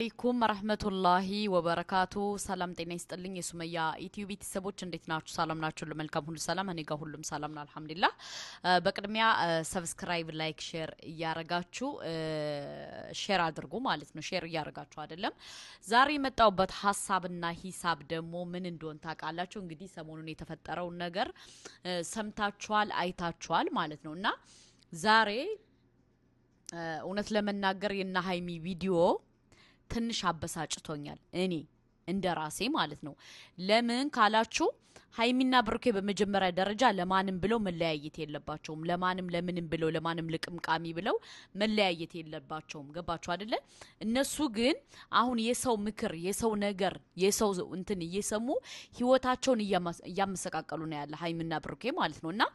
አለይኩም ወራህመቱላሂ ወበረካቱ ሰላም ጤና ይስጥልኝ የሱመያ ኢትዮ ቤተሰቦች እንዴት ናችሁ ሰላም ናችሁ ለመልካም ሁሉ ሰላም እኔ ጋር ሁሉም ሰላም ነው አልহামዱሊላህ በቅድሚያ ሰብስክራይብ ላይክ ሼር ያረጋችሁ ሼር አድርጉ ማለት ነው ሼር ያረጋችሁ አይደለም ዛሬ የመጣውበት ሐሳብና ሂሳብ ደግሞ ምን እንደሆነ ታውቃላችሁ እንግዲህ ሰሞኑን የተፈጠረው ነገር ሰምታችኋል አይታችኋል ማለት ነውና ዛሬ እውነት ለመናገር የና ሃይሚ ቪዲዮ ትንሽ አበሳጭቶኛል እኔ እንደራሴ ማለት ነው ለምን ካላችሁ ሃይሚና ብሩኬ በመጀመሪያ ደረጃ ለማንም ብለው መለያየት የለባቸውም ለምንም ብለው ለማንም ልቅምቃሚ ብለው መለያየት የለባቸውም ገባችሁ አይደለ እነሱ ግን አሁን የሰው ምክር የሰው ነገር የሰው እንትን እየሰሙ ህይወታቸውን እያመሰቃቀሉ ነው ያለ ሃይሚና ብሩኬ ማለት ነውና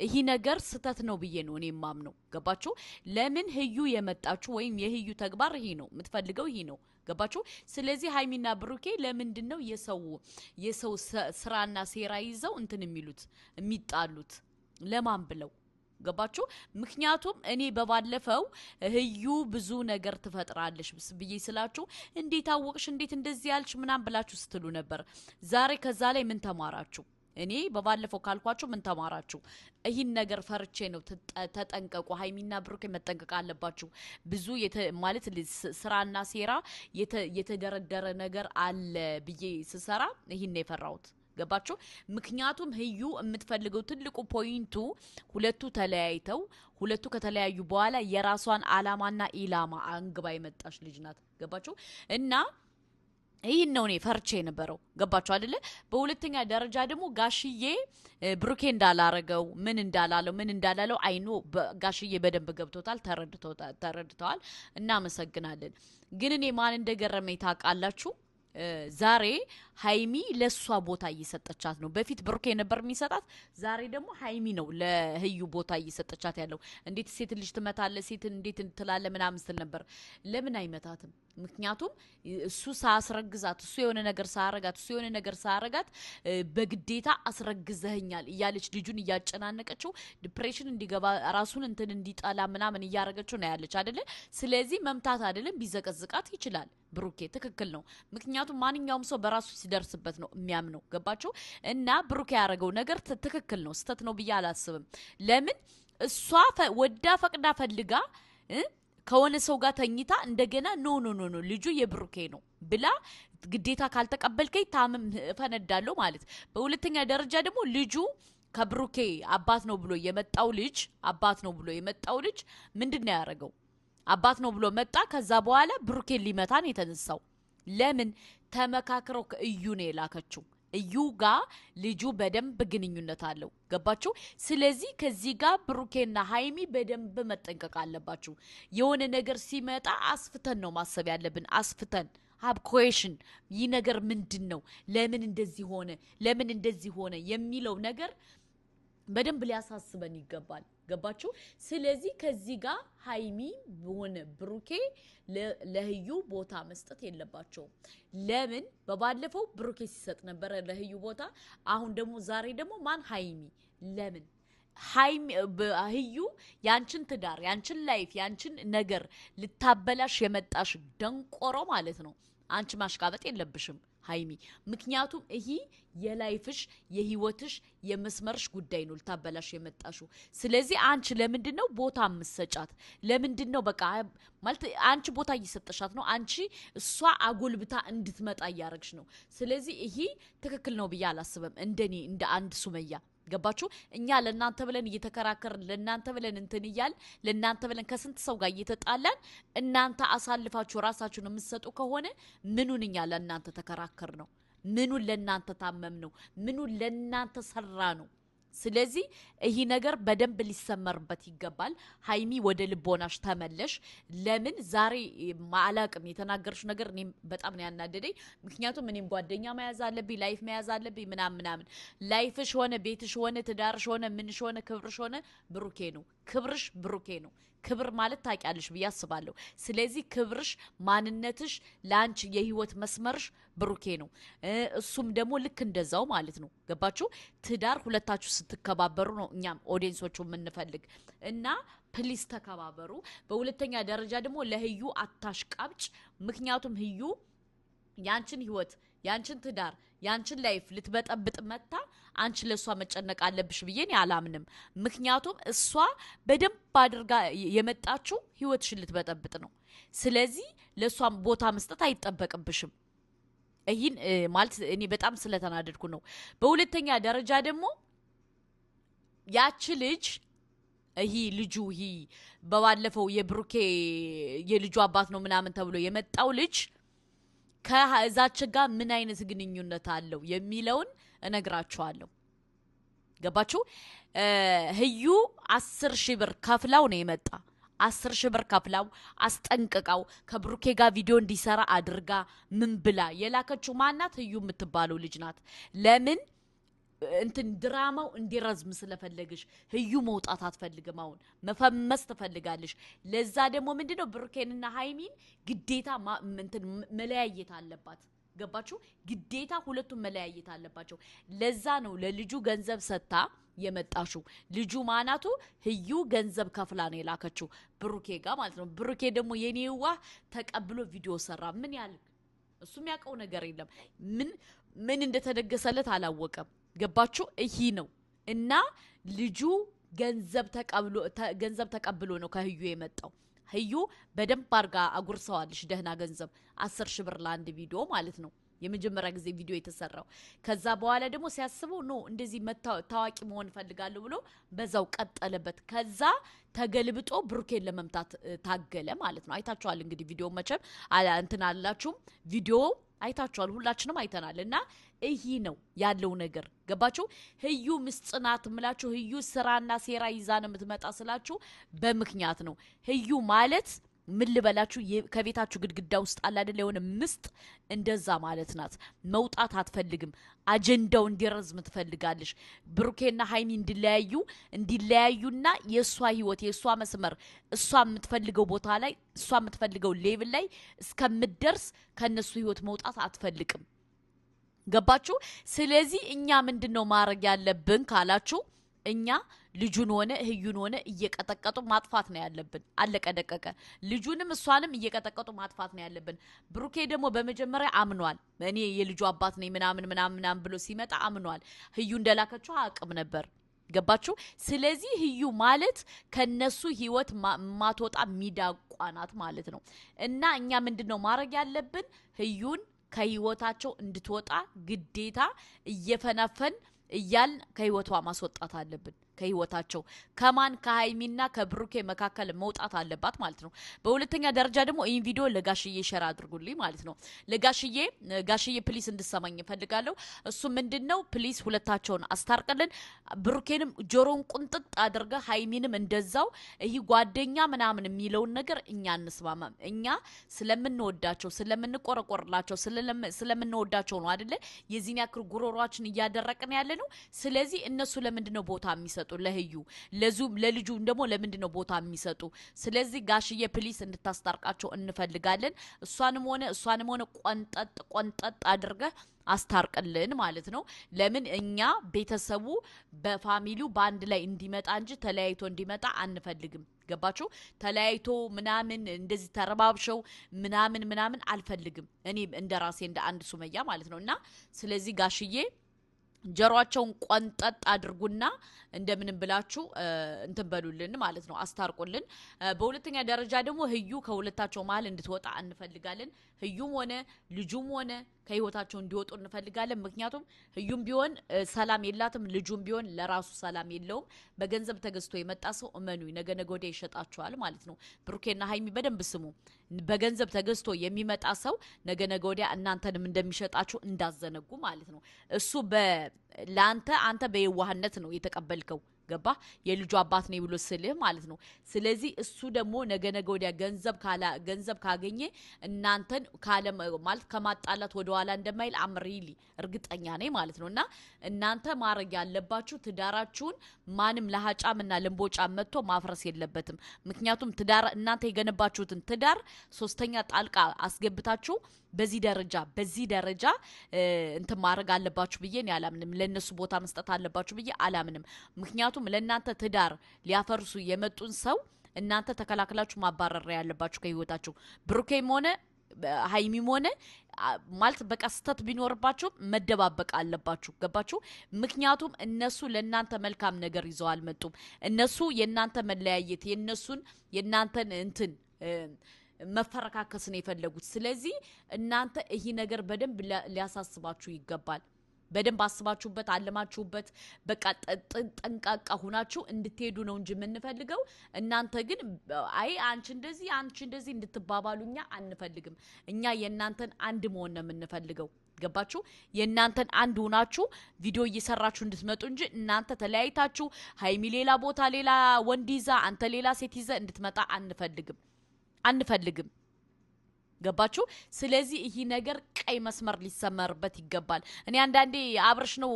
ይሄ ነገር ስተት ነው ብዬ ነው እኔ ማምነው ገባችሁ ለምን ህዩ የመጣችሁ ወይም የህዩ ተግባር ይሄ ነው የምትፈልገው ይሄ ነው ገባችሁ ስለዚህ ሃይሚና ብሩኬ ለምንድነው የሰው ስራና ሴራ ይዘው እንትን የሚጣሉት ለማን ብለው ገባችሁ ምክንያቱም እኔ በባለፈው ህዩ ብዙ ነገር ትፈጥራለሽ ብዬ ስላችሁ እንዴት አወቅሽ እንዴት እንደዚህ ያልሽ ምናም ብላችሁ ስትሉ ነበር ዛሬ ከዛ ላይ ምን ተማራችሁ እኔ በባለፈው ካልኳችሁ ምን ተማራችሁ ይህን ነገር ፈርቼ ነው ተጠንቀቁ ሃይሚና ብሩኬ መጠንቀቅ አለባችሁ ብዙ ማለት ስራና ሴራ የተደረደረ ነገር አለ ብዬ ስሰራ ይህን የፈራውት ገባችሁ ምክንያቱም ህዩ የምትፈልገው ትልቁ ፖይንቱ ሁለቱ ተለያይተው ሁለቱ ከተለያዩ በኋላ የራሷን አላማና ኢላማ አንግባ የመጣች ልጅ ናት ገባችሁ እና ይሄን ነው እኔ ፈርቼ ነበረው ገባችሁ አይደለ በሁለተኛ ደረጃ ደግሞ ጋሽዬ ብሩኬ እንዳላረገው ምን እንዳላለው አይኑ ጋሽዬ በደንብ ገብቶታል ተረድተዋል እናመሰግናለን ግን እኔ ማን እንደገረመኝ ታውቃላችሁ ዛሬ ሃይሚ ለሷ ቦታ እየሰጠቻት ነው በፊት ብሩኬ ነበር የሚሰጣት ዛሬ ደግሞ ሃይሚ ነው ለህዩ ቦታ እየሰጠቻት ያለው እንዴት ሴት ልጅ ትመታለ ሴት እንዴት ትላለ ምናምን ስትል ነበር ለምን አይመታትም ምክንያቱም እሱ ሳስረግዛት እሱ የሆነ ነገር ሳያረጋት በግዴታ አስረግዘኛል እያለች ልጁን እያጨናነቀችው ዲፕሬሽን እንዲገባ ራሱን እንትን እንዲጣላ ምናምን እያረገችው ነው ያለች አይደለ ስለዚህ መምታት አይደለም ቢዘቀዝቃት ይችላል ብሩኬ ትክክል ነው ምክንያቱም ማንኛውም ሰው በራሱ ሲደርስበት ነው የሚያምነው ገባችሁ እና ብሩኬ ያረገው ነገር ትክክል ነው ስተት ነው ብዬ አላስብም ለምን እሷ ወዳ ፈቅዳ ፈልጋ ከሆነ ሰው ጋር ተኝታ እንደገና ኖ ልጁ የብሩኬ ነው ብላ ግዴታ ካልተቀበልከኝ ታምም ፈነዳለው ማለት በሁለተኛ ደረጃ ደግሞ ልጁ ከብሩኬ አባት ነው ብሎ የመጣው ልጅ ምንድነው ያረገው አባት ነው ብሎ መጣ ከዛ በኋላ ብሩኬን ሊመታን የተነሳው ለምን ተመካክረው ከእዩ ነው የላከችው እዩ ጋር ልጁ በደንብ ግንኙነት አለው ገባችሁ ስለዚህ ከዚህ ጋር ብሩኬና ሃይሚ በደንብ መጠንቀቅ አለባችሁ የሆነ ነገር ሲመጣ አስፍተን ነው ማሰብ ያለብን አስፍተን have question ይህ ነገር ምንድነው ለምን እንደዚህ ሆነ የሚለው ነገር በደንብ ሊያሳስበን ይገባል ገባችሁ ስለዚህ ከዚህ ጋር ሃይሚ ሆነ ብሩኬ ለህዩ ቦታ መስጠት የለባቸው ለምን በባለፈው ብሩኬ ሲሰጥ ነበር ለህዩ ቦታ አሁን ደግሞ ዛሬ ደግሞ ማን ሃይሚ ለምን ህዩ ያንቺን ትዳር ያንቺን ላይፍ ያንቺን ነገር ልታበላሽ የመጣሽ ደንቆሮ ማለት ነው አንቺ ማሽቃበጥ የለብሽም ሃይሚ ምክንያቱም ይሄ የላይፍሽ የህይወትሽ የመስመርሽ ጉዳይ ነው ልታበላሽ የመጣሽው ስለዚህ አንቺ ለምንድነው ቦታ መስጫት ለምንድነው በቃ ማለት አንቺ ቦታ እየሰጠሻት ነው አንቺ እሷ አጎልብታ እንድትመጣ ያያረግሽ ነው ስለዚህ ይሄ ትክክል ነው ብዬ አላስብም እንደኔ እንደ አንድ ሱመያ ገባችሁ እኛ ለናንተ ብለን እየተከራከርን ለናንተ ብለን እንትን ይያል ለናንተ ብለን ከስንት ሰው ጋር እየተጣላን እናንተ አሳልፋችሁ ራሳችሁን የምትሰጡ ከሆነ ምኑን እኛ ለናንተ ተከራከር ነው ምኑን ለናንተ ታመም ነው ምኑን ለናንተ ሰራ ነው ስለዚህ ይሄ ነገር በደንብ ሊሰመርበት ይገባል ሃይሚ ወደ ልቦናሽ ተመለሽ ለምን ዛሬ ማላቅም የተናገርሽ ነገር እኔ በጣም ነው ያናደደኝ ምክንያቱም እኔም ጓደኛ መያዝ አለብኝ ላይፍ መያዝ አለብኝ ምናምን ላይፍሽ ሆነ ቤትሽ ሆነ ትዳርሽ ሆነ ምንሽ ሆነ ክብርሽ ሆነ ብሩኬ ነው ክብርሽ ብሩኬ ነው ክብር ማለት ታውቂያለሽ ብዬ አስባለሁ ስለዚህ ክብርሽ ማንነትሽ ላንቺ የህይወት መስመርሽ ብሩኬ ነው እሱም ደግሞ ልክ እንደዛው ማለት ነው ገባችሁ ትዳር ሁለታችሁ ስትከባበሩ ነው እኛም ኦዲየንሶቹ የምንፈልግ እና ፕሊስ ተከባበሩ በሁለተኛ ደረጃ ደግሞ ለህዩ አታሽቃብጭ ምክንያቱም ህዩ ያንቺን ህይወት ያንቺን ትዳር ያንቺን ላይፍ ልትበጠብጥ መጣ አንቺ ለሷ መጨነቅ አለብሽ ብዬን ያላምንም ምክንያቱም እሷ በደንብ አድርጋ የመጣችው ህይወትሽን ልትበጠብጥ ነው ስለዚህ ለሷ ቦታ መስጠት አይጠበቅብሽም ይሄን ማለት እኔ በጣም ስለተናደድኩ ነው በሁለተኛ ደረጃ ደግሞ ያቺ ልጅ ይሄ ልጁ ይሄ በባለፈው የብሩኬ የልጁ አባት ነው ምናምን ተብሎ የመጣው ልጅ ከዛች ጋር ምን አይነት ግንኙነት አለው የሚለውን እነግራችኋለሁ ገባችሁ ህዩ 10,000 ብር ከፍላው ነው የመጣ 10,000 ብር ከፍላው አስጠንቅቃው ከብሩኬ ጋር ቪዲዮ እንዲሰራ አድርጋ ምን ብላ የላከችው ማናት ህዩ የምትባለው ልጅ ናት ለምን እንትን ድራማው እንዲረዝም ስለፈለግሽ ህዩ መውጣት አትፈልግም አሁን መፈመስ ትፈልጋለሽ ለዛ ደግሞ ምንድነው ብሩኬንና ሃይሚን ግዴታ እንትን መለያየት አለባት ገባችሁ ግዴታ ሁለቱም መለያየት አለባቸው ለዛ ነው ለልጁ ገንዘብ ሰጣ የመጣሽው ልጁ ማናቱ ህዩ ገንዘብ ከፍላ ነው የላከችው ብሩኬ ጋር ማለት ነው ብሩኬ ደግሞ የኔዋ ተቀብሎ ቪዲዮ ሰራ ምን ያልክ እሱም ያቀው ነገር የለም ምን እንደተደገሰለት አላወቀም ገባችሁ ይሄ ነው እና ልጁ ገንዘብ ተቀብሎ ነው ከህዩ የመጣው ህዩ በደንብ አርጋ አጉርሰዋልሽ ደህና ገንዘብ 10,000 ብር ለአንድ ቪዲዮ ማለት ነው የመጀመሪያ ጊዜ ቪዲዮ የተሰራው ከዛ በኋላ ደግሞ ሲያስበው ነው እንደዚህ ታዋቂ መሆን ፈልጋለሁ ብሎ በዛው ቀጠለበት ከዛ ተገልብጦ ብሩኬን ለመምታት ታገለ ማለት ነው አይታችኋል እንግዲህ ቪዲዮ መቼም እንትን አላችሁ ቪዲዮ አይታችኋል ሁላችንም አይተናልና ይሄ ነው ያለው ነገር ገባችሁ ህዩ ምስጽናት ምላችሁ ህዩ ስራና ሴራ ይዛን የምትመጣ ስላችሁ በምክንያት ነው ህዩ ማለት ምን ልበላችሁ ከቤታችሁ ግድግዳ ውስጥ አለ አይደል የሆነ ምስጥ እንደዛ ማለት ናት መውጣት አትፈልግም አጀንዳው እንዲረዝም ትፈልጋለሽ ብሩኬና ሃይሚ እንዲለያዩና የሷ ህይወት የሷ መስመር እሷ የምትፈልገው ቦታ ላይ እሷ የምትፈልገው ሌቭል ላይ እስከምትደርስ ከነሱ ህይወት መውጣት አትፈልግም ገባችሁ ስለዚህ እኛ ምንድነው ማድረግ ያለብን ካላችሁ እኛ ልጁን ሆነ ህዩን ሆነ እየቀጠቀጡ ማጥፋት ነው ያለብን አለቀደቀቀ ልጁንም እሷንም እየቀጠቀጡ ማጥፋት ነው ያለብን ብሩኬ ደግሞ በመጀመሪያ አምኗል እኔ የልጁ አባት ነኝ ምናምን ብሎ ሲመጣ አምኗል ህዩ እንደላከችው አቅም ነበር ገባችሁ ስለዚህ ህዩ ማለት ከነሱ ህይወት ማትወጣ ሚዳቋናት ማለት ነው እና እኛ ምንድነው ማድረግ ያለብን ህዩን ከህይወታቸው እንድትወጣ ግዴታ እየፈናፈን እያል ከህይወቷ ማስወጣት አለብን ከህይወታቸው ከማን ከሃይሚና ከብሩኬ መካከል መውጣት አለባት ማለት ነው በሁለተኛ ደረጃ ደግሞ ይሄን ቪዲዮ ለጋሽዬ ሼር አድርጉልኝ ማለት ነው ለጋሽዬ ፕሊስ እንድሰማኝ ፈልጋለሁ እሱ ምንድነው ፕሊስ ሁለታቸውን አስታርቀልን ብሩኬንም ጆሮን ቁንጥጥ አድርገ ሃይሚንም እንደዛው ይሄ ጓደኛ ምናምን የሚለው ነገር እኛ እንስማማም እኛ ስለምንወዳቸው ስለምንቆረቆርላቸው ስለምንወዳቸው ነው አይደለ የዚህን ያክል ጉሮሯችን እያደረቅን ያለ ነው ስለዚህ እነሱ ለምንድነው ቦታ የሚሰጡ ለህዩ ለልጁ ደግሞ ለምንድነው ቦታ የሚሰጡ ስለዚህ ጋሽዬ ፕሊስ እንድታስታርቃቸው እንፈልጋለን እሷንም ሆነ ቆንጠጥ አድርገ አስታርቀልን ማለት ነው ለምን እኛ ቤተሰቡ በፋሚሊው ባንድ ላይ እንዲመጣ እንጂ ተለያይቶ እንዲመጣ አንፈልግም ገባችሁ ተለያይቶ ምናምን እንደዚህ ተረባብሸው ምናምን አልፈልግም እኔ እንደራሴ እንደ አንድ ሱመያ ማለት ነውና ስለዚህ ጋሽዬ ጀሯቸውን ቆንጠጥ አድርጉና እንደምንም ብላችሁ እንትን በሉልን ማለት ነው አስታርቁልን በሁለተኛ ደረጃ ደግሞ ህዩ ከሁለታቸው መሃል እንድትወጣ እንፈልጋለን ህዩም ሆነ ልጁም ሆነ ከህይወታቸው እንዲወጡ እንፈልጋለን ምክንያቱም ህዩም ቢሆን ሰላም የላትም ልጁም ቢሆን ለራሱ ሰላም የለውም በገንዘብ ተገዝቶ የመጣ ሰው እመኑ ነገ ወዲያ ይሸጣቸዋል ማለት ነው ብሩኬና ሃይሚ በደንብ ስሙ በገንዘብ ተገዝቶ የሚመጣ ሰው ነገ ወዲያ እናንተንም እንደሚሸጣችሁ እንዳዘነጉ ማለት ነው እሱ አንተ በየዋህነት ነው የተቀበልከው ገባ የልጁ አባት ነው ብሎ ስልህ ማለት ነው ስለዚህ እሱ ደግሞ ነገ ወዲያ ገንዘብ ካገኘ እናንተን ማለት ከማጣላት ወደ ኋላ እንደማይል አምሪሊ እርግጠኛ ነኝ ማለት ነውና እናንተ ማረግ ያለባችሁ ትዳራችሁን ማንም ለሃጫምና ለምቦጫ መጥቶ ማፍረስ የለበትም ምክንያቱም ትዳር እናንተ የገነባችሁትን ትዳር ሶስተኛ ጣልቃ አስገብታችሁ በዚህ ደረጃ እንትን ማረግ አለባችሁ ብዬ ነው ያላምንም ለነሱ ቦታ መስጠት አለባችሁ ብዬ አላምንም ምክንያቱም ለእናንተ ትዳር ሊያፈርሱ የመጡን ሰው እናንተ ተከላክላችሁ ማባረር ያለባችሁ ከህይወታችሁ ብሩኬም ሆነ ሃይሚም ሆነ ማለት በቃ ስተት ቢኖርባችሁ መደባበቅ አለባችሁ ገባችሁ ምክንያቱም እነሱ ለእናንተ መልካም ነገር ይዘው አልመጡም እነሱ የእናንተ መለያየት የእናንተን እንትን መፈረካከስ ነው የፈለጉት ስለዚህ እናንተ ይሄ ነገር በደንብ ሊያሳስባችሁ ይገባል በደንብ አስባችሁበት አለማችሁበት በቃ ጠንቃቃ ሆናችሁ እንድትሄዱ ነው እንጂ የምንፈልገው እናንተ ግን አይ አንቺ እንደዚህ እንድትባባሉኛ አንፈልግም እኛ የእናንተን አንድ መሆን ነው የምንፈልገው ገባችሁ የእናንተን አንድ ሆናችሁ ቪዲዮ እየሰራችሁ እንድትመጡ እንጂ እናንተ ተለያይታችሁ ሃይሚ ሌላ ቦታ ሌላ ወንድ ይዛ አንተ ሌላ ሴት ይዘ እንድትመጣ አንፈልግም ገባችሁ ስለዚህ ይሄ ነገር ቀይ መስመር ሊሰመርበት ይገባል እኔ አንዳንዴ አብርሽ ነው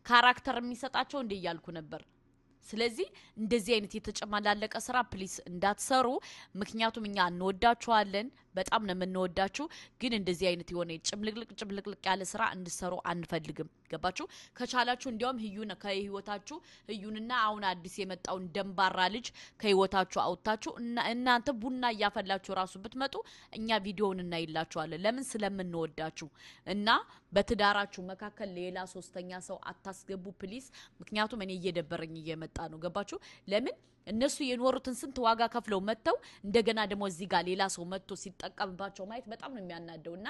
ካራክተር የሚሰጣቸው እንደ ይያልኩ ነበር ስለዚህ እንደዚህ አይነት የተጨማላለቀ ስራ ፕሊስ እንዳትሰሩ ምክንያቱም እኛ እንወዳችኋለን በጣም ነው የምንወዳችሁ ግን እንደዚህ አይነት የሆነ ጭምልቅልቅ ያለ ስራ እንድሰሩ አንፈልግም ገባችሁ ከቻላችሁ እንዲያውም ህዩን ከህይወታችሁ ህዩንና አሁን አዲስ የመጣውን ደንባራ ልጅ ከህይወታችሁ አውጣችሁ እናንተ ቡና ያፈላችሁ ራሱ ብትመጡ እኛ ቪዲዮውን እናይላችኋለን ለምን ስለምንወዳችሁ እና በትዳራችሁ መካከል ሌላ ሶስተኛ ሰው አታስገቡ ፕሊስ ምክንያቱም እኔ እየደበረኝ እየመጣ ነው ገባችሁ ለምን እነሱ የኖሩትን ስንት ዋጋ ከፍለው መተው እንደገና ደግሞ እዚህ ጋር ሌላ ሰው መጥቶ ሲጠቀምባቸው ማየት በጣም ነው የሚያናደውና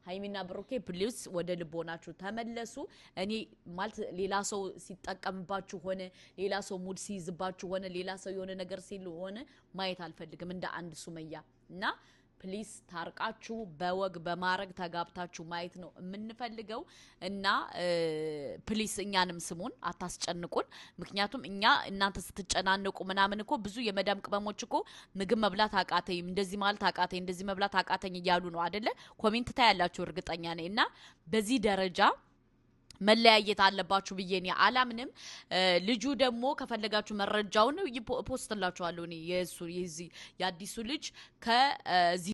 ሃይሚና ብሩኬ ፕሊስ ወደ ልቦናችሁ ተመለሱ እኔ ማለት ሌላ ሰው ሲጠቀምባችሁ ሆነ ሌላ ሰው ሙድ ሲይዝባችሁ ሆነ ሌላ ሰው የሆነ ነገር ሲል ሆነ ማየት አልፈልግም እንደ አንድ ሱመያ እና ፕሊስ ታርቃችሁ በወግ በማረግ ተጋብታችሁ ማየት ነው የምንፈልገው እና ፕሊስ እኛንም ስሙን አታስጨንቁን ምክንያቱም እኛ እናንተ ስትጨናነቁ ምናምን እኮ ብዙ የመዳም ቅመሞች እኮ ምግብ መብላት አቃተኝ እንደዚህ ማለት አቃተኝ እንደዚህ መብላት አቃተኝ እያሉ ነው አይደለ ኮሜንት ታያላችሁ እርግጠኛ ነኝ እና በዚህ ደረጃ መለያየት አለባችሁ ብዬኔ አላምንም ልጁ ደግሞ ከፈለጋችሁ መረጃውን ፖስትላችኋለሁ እኔ የሱ የዚህ ያዲሱ ልጅ ከዚህ